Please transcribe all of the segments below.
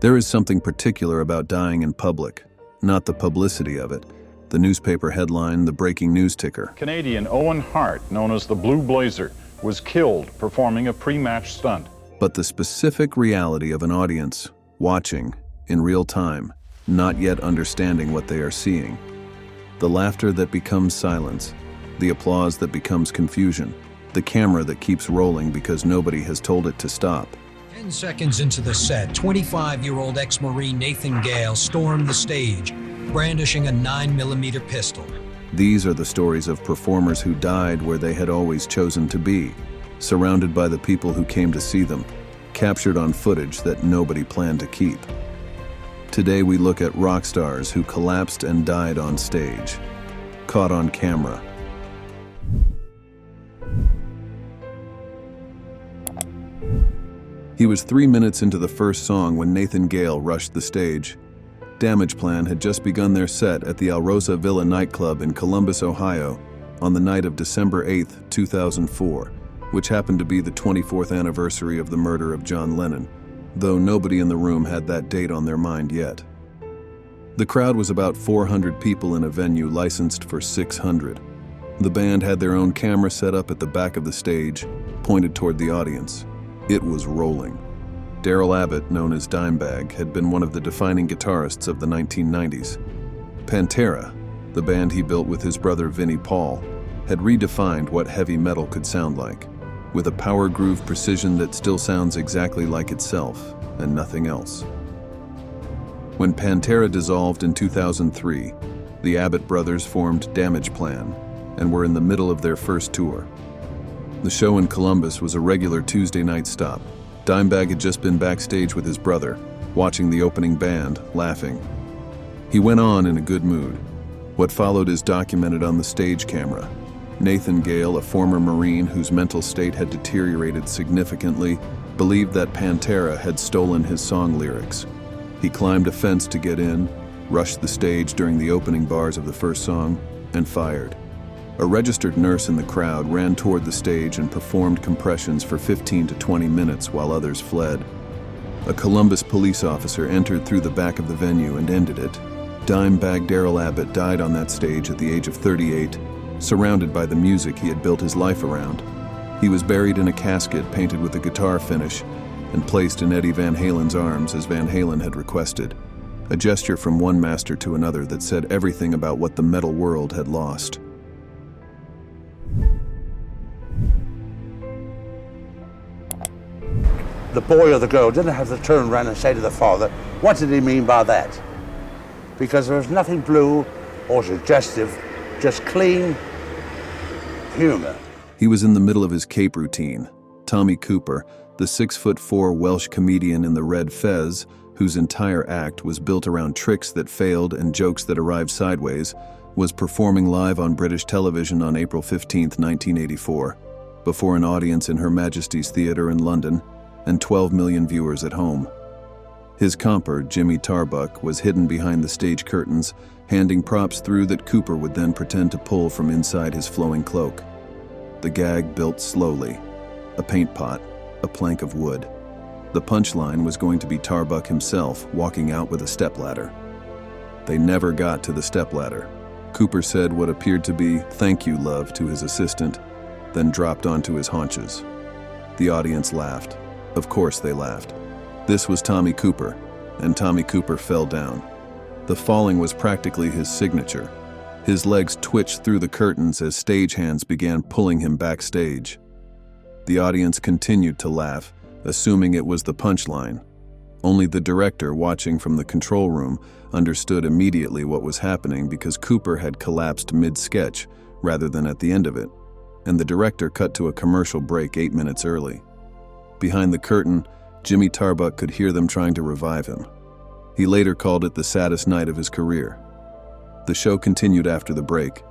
There is something particular about dying in public, not the publicity of it, the newspaper headline, the breaking news ticker. Canadian Owen Hart, known as the Blue Blazer, was killed performing a pre-match stunt. But the specific reality of an audience, watching, in real time, not yet understanding what they are seeing. The laughter that becomes silence, the applause that becomes confusion, the camera that keeps rolling because nobody has told it to stop. 10 seconds into the set, 25-year-old ex-Marine Nathan Gale stormed the stage, brandishing a 9mm pistol. These are the stories of performers who died where they had always chosen to be, surrounded by the people who came to see them, captured on footage that nobody planned to keep. Today we look at rock stars who collapsed and died on stage, caught on camera. He was 3 minutes into the first song when Nathan Gale rushed the stage. Damage Plan had just begun their set at the Alrosa Villa nightclub in Columbus, Ohio, on the night of December 8, 2004, which happened to be the 24th anniversary of the murder of John Lennon, though nobody in the room had that date on their mind yet. The crowd was about 400 people in a venue licensed for 600. The band had their own camera set up at the back of the stage, pointed toward the audience. It was rolling. Darrell Abbott, known as Dimebag, had been one of the defining guitarists of the 1990s. Pantera, the band he built with his brother Vinnie Paul, had redefined what heavy metal could sound like, with a power groove precision that still sounds exactly like itself and nothing else. When Pantera dissolved in 2003, the Abbott brothers formed Damage Plan and were in the middle of their first tour. The show in Columbus was a regular Tuesday night stop. Dimebag had just been backstage with his brother, watching the opening band, laughing. He went on in a good mood. What followed is documented on the stage camera. Nathan Gale, a former Marine whose mental state had deteriorated significantly, believed that Pantera had stolen his song lyrics. He climbed a fence to get in, rushed the stage during the opening bars of the first song, and fired. A registered nurse in the crowd ran toward the stage and performed compressions for 15 to 20 minutes while others fled. A Columbus police officer entered through the back of the venue and ended it. Dimebag Darrell Abbott died on that stage at the age of 38, surrounded by the music he had built his life around. He was buried in a casket painted with a guitar finish and placed in Eddie Van Halen's arms as Van Halen had requested, a gesture from one master to another that said everything about what the metal world had lost. The boy or the girl didn't have to turn around and say to the father, what did he mean by that? Because there was nothing blue or suggestive, just clean humor. He was in the middle of his cape routine. Tommy Cooper, the 6'4" Welsh comedian in the red fez, whose entire act was built around tricks that failed and jokes that arrived sideways, was performing live on British television on April 15, 1984, before an audience in Her Majesty's Theatre in London and 12 million viewers at home. His comper, Jimmy Tarbuck, was hidden behind the stage curtains, handing props through that Cooper would then pretend to pull from inside his flowing cloak. The gag built slowly. A paint pot, a plank of wood. The punchline was going to be Tarbuck himself walking out with a stepladder. They never got to the stepladder. Cooper said what appeared to be "thank you, love" to his assistant, then dropped onto his haunches. The audience laughed. Of course they laughed. This was Tommy Cooper, and Tommy Cooper fell down. The falling was practically his signature. His legs twitched through the curtains as stagehands began pulling him backstage. The audience continued to laugh, assuming it was the punchline. Only the director, watching from the control room, understood immediately what was happening because Cooper had collapsed mid-sketch rather than at the end of it, and the director cut to a commercial break 8 minutes early. Behind the curtain, Jimmy Tarbuck could hear them trying to revive him. He later called it the saddest night of his career. The show continued after the break,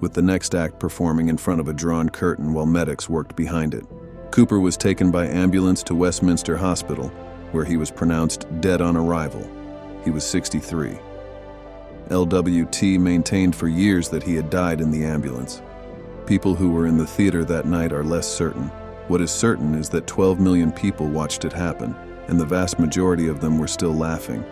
with the next act performing in front of a drawn curtain while medics worked behind it. Cooper was taken by ambulance to Westminster Hospital, where he was pronounced dead on arrival. He was 63. LWT maintained for years that he had died in the ambulance. People who were in the theater that night are less certain. What is certain is that 12 million people watched it happen, and the vast majority of them were still laughing.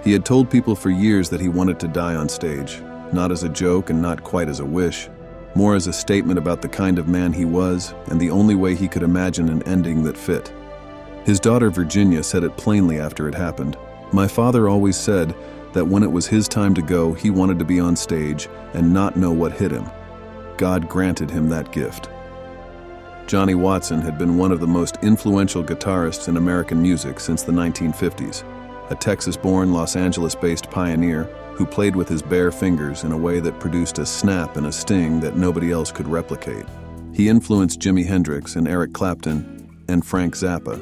He had told people for years that he wanted to die on stage, not as a joke and not quite as a wish, more as a statement about the kind of man he was and the only way he could imagine an ending that fit. His daughter Virginia said it plainly after it happened. "My father always said that when it was his time to go, he wanted to be on stage and not know what hit him. God granted him that gift." Johnny Watson had been one of the most influential guitarists in American music since the 1950s, a Texas-born, Los Angeles-based pioneer who played with his bare fingers in a way that produced a snap and a sting that nobody else could replicate. He influenced Jimi Hendrix and Eric Clapton and Frank Zappa.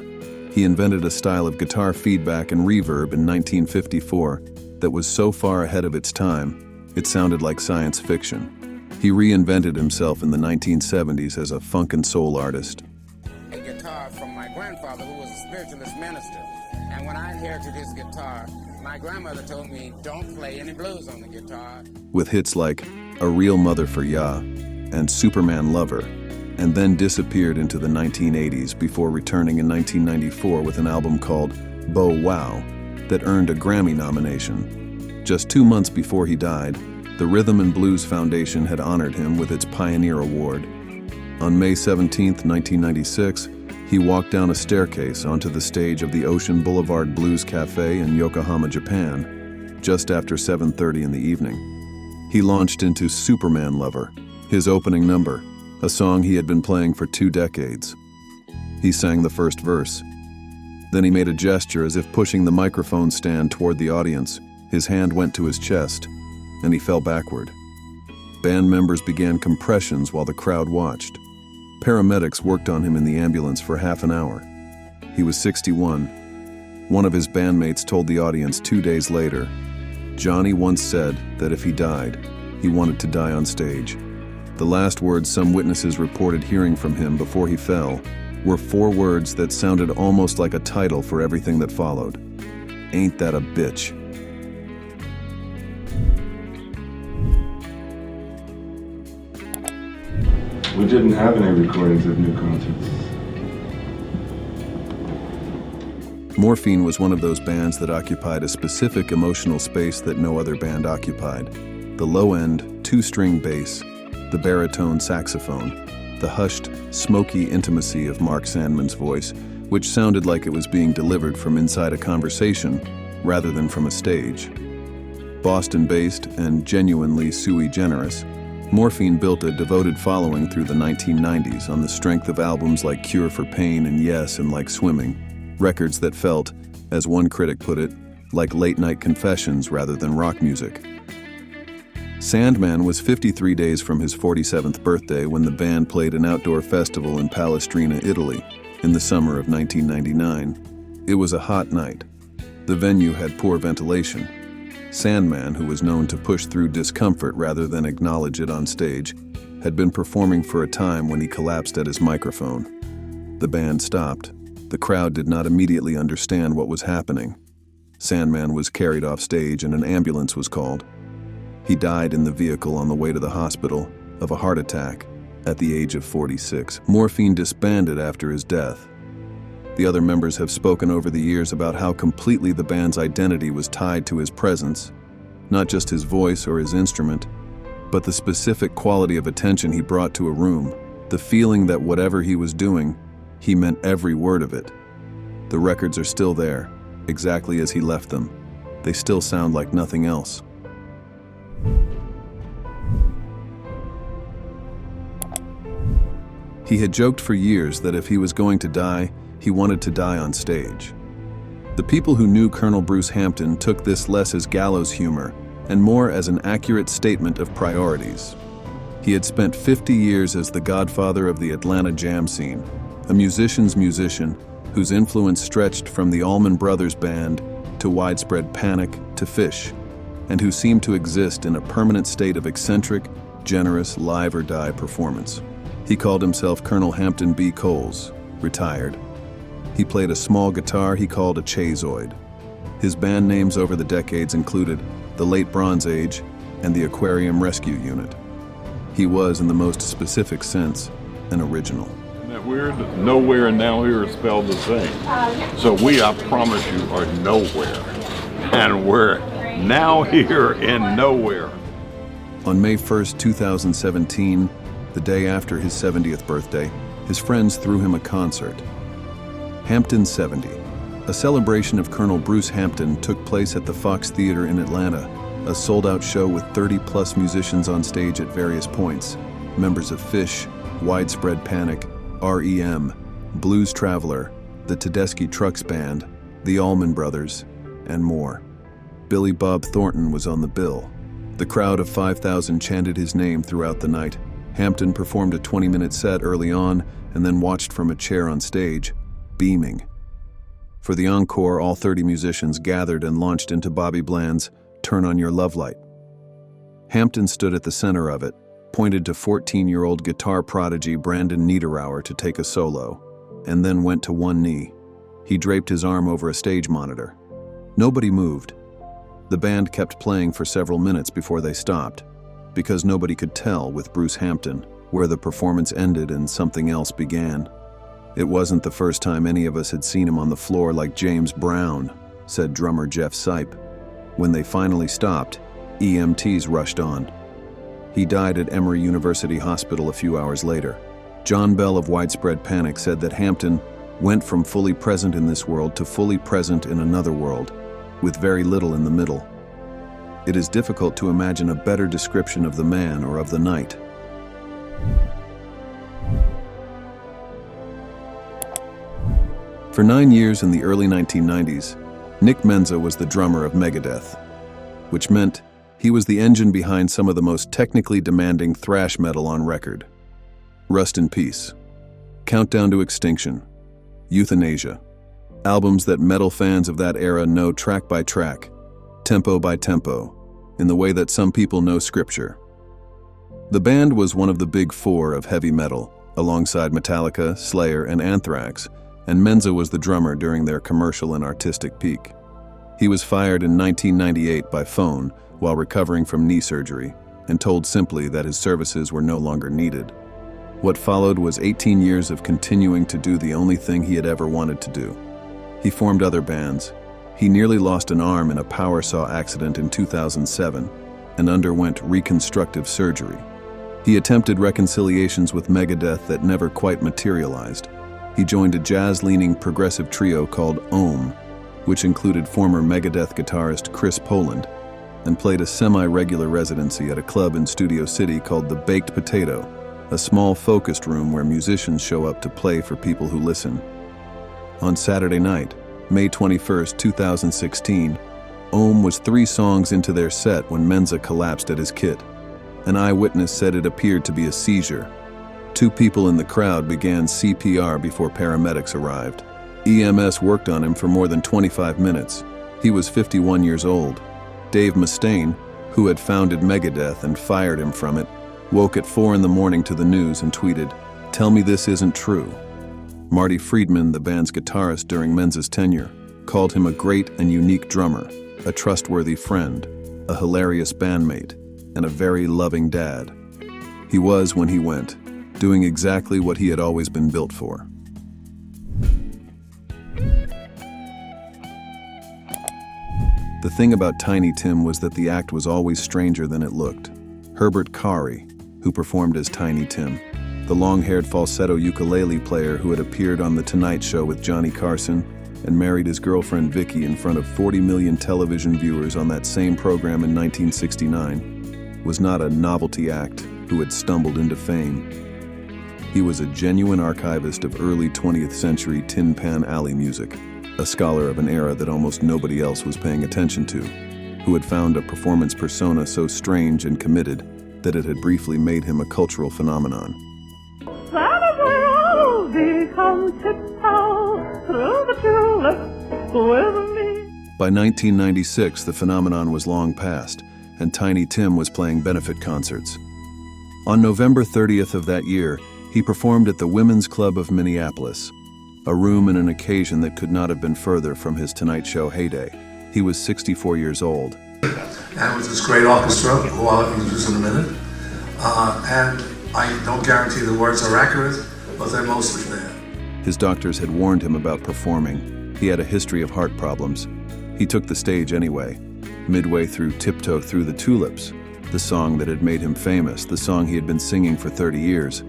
He invented a style of guitar feedback and reverb in 1954 that was so far ahead of its time, it sounded like science fiction. He reinvented himself in the 1970s as a funk and soul artist. A guitar from my grandfather, who was a spiritualist minister. And when I inherited his guitar, my grandmother told me, don't play any blues on the guitar. With hits like A Real Mother for Ya and Superman Lover, and then disappeared into the 1980s before returning in 1994 with an album called Bow Wow that earned a Grammy nomination. Just 2 months before he died, the Rhythm and Blues Foundation had honored him with its Pioneer Award. On May 17, 1996, he walked down a staircase onto the stage of the Ocean Boulevard Blues Cafe in Yokohama, Japan, just after 7:30 in the evening. He launched into Superman Lover, his opening number, a song he had been playing for 2 decades. He sang the first verse. Then he made a gesture as if pushing the microphone stand toward the audience. His hand went to his chest, and he fell backward. Band members began compressions while the crowd watched. Paramedics worked on him in the ambulance for half an hour. He was 61. One of his bandmates told the audience 2 days later, "Johnny once said that if he died, he wanted to die on stage." The last words some witnesses reported hearing from him before he fell were 4 words that sounded almost like a title for everything that followed. "Ain't that a bitch?" We didn't have any recordings of new concerts. Morphine was one of those bands that occupied a specific emotional space that no other band occupied. The low-end, 2-string bass, the baritone saxophone, the hushed, smoky intimacy of Mark Sandman's voice, which sounded like it was being delivered from inside a conversation rather than from a stage. Boston-based and genuinely sui generis, Morphine built a devoted following through the 1990s on the strength of albums like Cure for Pain and Yes and Like Swimming, records that felt, as one critic put it, like late-night confessions rather than rock music. Sandman was 53 days from his 47th birthday when the band played an outdoor festival in Palestrina, Italy, in the summer of 1999. It was a hot night. The venue had poor ventilation. Sandman, who was known to push through discomfort rather than acknowledge it on stage, had been performing for a time when he collapsed at his microphone. The band stopped. The crowd did not immediately understand what was happening. Sandman was carried off stage and an ambulance was called. He died in the vehicle on the way to the hospital of a heart attack at the age of 46. Morphine disbanded after his death. The other members have spoken over the years about how completely the band's identity was tied to his presence, not just his voice or his instrument, but the specific quality of attention he brought to a room, the feeling that whatever he was doing, he meant every word of it. The records are still there, exactly as he left them. They still sound like nothing else. He had joked for years that if he was going to die, he wanted to die on stage. The people who knew Colonel Bruce Hampton took this less as gallows humor and more as an accurate statement of priorities. He had spent 50 years as the godfather of the Atlanta jam scene, a musician's musician whose influence stretched from the Allman Brothers Band to Widespread Panic to Fish, and who seemed to exist in a permanent state of eccentric, generous, live-or-die performance. He called himself Colonel Hampton B. Coles, retired. He played a small guitar he called a chazoid. His band names over the decades included the Late Bronze Age and the Aquarium Rescue Unit. He was, in the most specific sense, an original. Isn't that weird? Nowhere and now here are spelled the same. So we, I promise you, are nowhere. And we're now here in nowhere. On May 1st, 2017, the day after his 70th birthday, his friends threw him a concert. Hampton 70. A celebration of Colonel Bruce Hampton took place at the Fox Theater in Atlanta, a sold-out show with 30-plus musicians on stage at various points. Members of Phish, Widespread Panic, REM, Blues Traveler, the Tedeschi Trucks Band, the Allman Brothers, and more. Billy Bob Thornton was on the bill. The crowd of 5,000 chanted his name throughout the night. Hampton performed a 20-minute set early on and then watched from a chair on stage, beaming. For the encore, all 30 musicians gathered and launched into Bobby Bland's Turn on Your Love Light. Hampton stood at the center of it, pointed to 14-year-old guitar prodigy Brandon Niederauer to take a solo, and then went to one knee. He draped his arm over a stage monitor. Nobody moved. The band kept playing for several minutes before they stopped, because nobody could tell with Bruce Hampton where the performance ended and something else began. It wasn't the first time any of us had seen him on the floor like James Brown, said drummer Jeff Sipe. When they finally stopped, EMTs rushed on. He died at Emory University Hospital a few hours later. John Bell of Widespread Panic said that Hampton went from fully present in this world to fully present in another world, with very little in the middle. It is difficult to imagine a better description of the man or of the night. For 9 years in the early 1990s, Nick Menza was the drummer of Megadeth, which meant he was the engine behind some of the most technically demanding thrash metal on record. Rust in Peace, Countdown to Extinction, Euthanasia, albums that metal fans of that era know track by track, tempo by tempo, in the way that some people know scripture. The band was one of the big four of heavy metal, alongside Metallica, Slayer, and Anthrax, and Menza was the drummer during their commercial and artistic peak. He was fired in 1998 by phone while recovering from knee surgery and told simply that his services were no longer needed. What followed was 18 years of continuing to do the only thing he had ever wanted to do. He formed other bands. He nearly lost an arm in a power saw accident in 2007 and underwent reconstructive surgery. He attempted reconciliations with Megadeth that never quite materialized. He joined a jazz-leaning progressive trio called Ohm, which included former Megadeth guitarist Chris Poland, and played a semi-regular residency at a club in Studio City called the Baked Potato, a small focused room where musicians show up to play for people who listen. On Saturday night, May 21, 2016, Ohm was 3 songs into their set when Menza collapsed at his kit. An eyewitness said it appeared to be a seizure. 2 people in the crowd began CPR before paramedics arrived. EMS worked on him for more than 25 minutes. He was 51 years old. Dave Mustaine, who had founded Megadeth and fired him from it, woke at 4 a.m. to the news and tweeted, "Tell me this isn't true." Marty Friedman, the band's guitarist during Menza's tenure, called him a great and unique drummer, a trustworthy friend, a hilarious bandmate, and a very loving dad. He was, when he went, doing exactly what he had always been built for. The thing about Tiny Tim was that the act was always stranger than it looked. Herbert Carey, who performed as Tiny Tim, the long-haired falsetto ukulele player who had appeared on The Tonight Show with Johnny Carson and married his girlfriend Vicky in front of 40 million television viewers on that same program in 1969, was not a novelty act who had stumbled into fame. He was a genuine archivist of early 20th century Tin Pan Alley music, a scholar of an era that almost nobody else was paying attention to, who had found a performance persona so strange and committed that it had briefly made him a cultural phenomenon. By 1996, the phenomenon was long past, and Tiny Tim was playing benefit concerts. On November 30th of that year, he performed at the Women's Club of Minneapolis, a room and an occasion that could not have been further from his Tonight Show heyday. He was 64 years old. And with this great orchestra, who I'll introduce in a minute, And I don't guarantee the words are accurate, but they're mostly there. His doctors had warned him about performing. He had a history of heart problems. He took the stage anyway. Midway through Tiptoe Through the Tulips, the song that had made him famous, the song he had been singing for 30 years,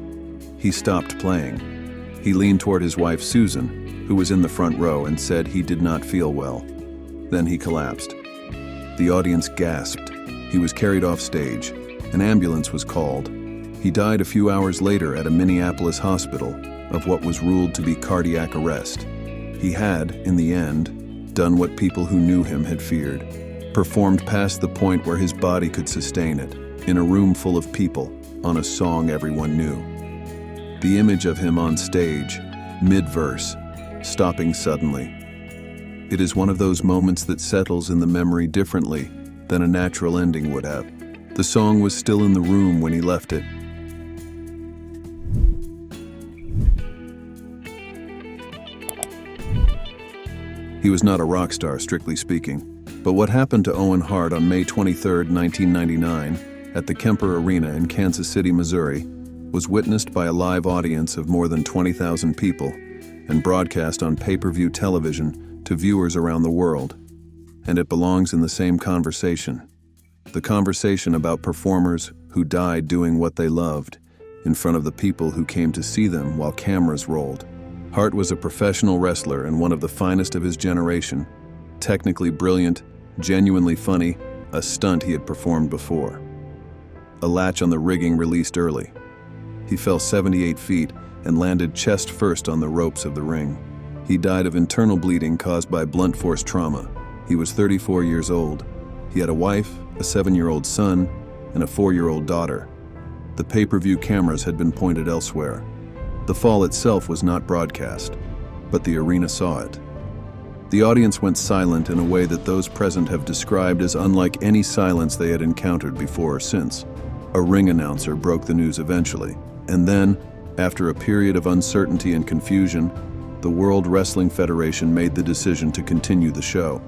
he stopped playing. He leaned toward his wife Susan, who was in the front row, and said he did not feel well. Then he collapsed. The audience gasped. He was carried off stage. An ambulance was called. He died a few hours later at a Minneapolis hospital of what was ruled to be cardiac arrest. He had, in the end, done what people who knew him had feared, performed past the point where his body could sustain it, in a room full of people, on a song everyone knew. The image of him on stage, mid-verse, stopping suddenly. It is one of those moments that settles in the memory differently than a natural ending would have. The song was still in the room when he left it. He was not a rock star, strictly speaking. But what happened to Owen Hart on May 23, 1999, at the Kemper Arena in Kansas City, Missouri, was witnessed by a live audience of more than 20,000 people and broadcast on pay-per-view television to viewers around the world. And it belongs in the same conversation. The conversation about performers who died doing what they loved in front of the people who came to see them while cameras rolled. Hart was a professional wrestler and one of the finest of his generation, technically brilliant, genuinely funny, a stunt he had performed before. A latch on the rigging released early. He fell 78 feet and landed chest first on the ropes of the ring. He died of internal bleeding caused by blunt force trauma. He was 34 years old. He had a wife, a 7-year-old son, and a 4-year-old daughter. The pay-per-view cameras had been pointed elsewhere. The fall itself was not broadcast, but the arena saw it. The audience went silent in a way that those present have described as unlike any silence they had encountered before or since. A ring announcer broke the news eventually, and then, after a period of uncertainty and confusion, the World Wrestling Federation made the decision to continue the show.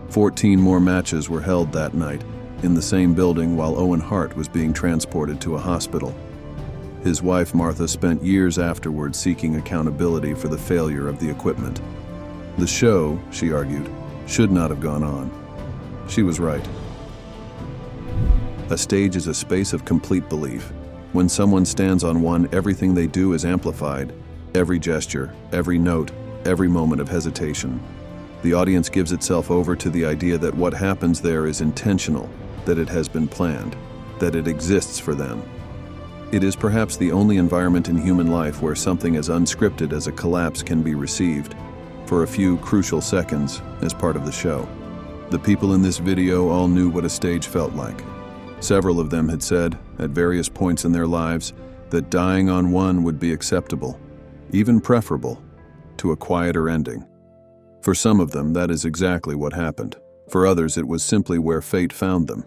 14 more matches were held that night, in the same building while Owen Hart was being transported to a hospital. His wife Martha spent years afterward seeking accountability for the failure of the equipment. The show, she argued, should not have gone on. She was right. A stage is a space of complete belief. When someone stands on one, everything they do is amplified. Every gesture, every note, every moment of hesitation. The audience gives itself over to the idea that what happens there is intentional, that it has been planned, that it exists for them. It is perhaps the only environment in human life where something as unscripted as a collapse can be received, for a few crucial seconds, as part of the show. The people in this video all knew what a stage felt like. Several of them had said, at various points in their lives, that dying on one would be acceptable, even preferable, to a quieter ending. For some of them, that is exactly what happened. For others, it was simply where fate found them.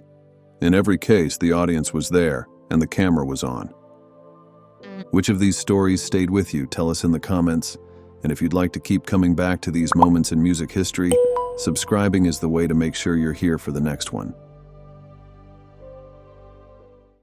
In every case, the audience was there, and the camera was on. Which of these stories stayed with you? Tell us in the comments. And if you'd like to keep coming back to these moments in music history, subscribing is the way to make sure you're here for the next one.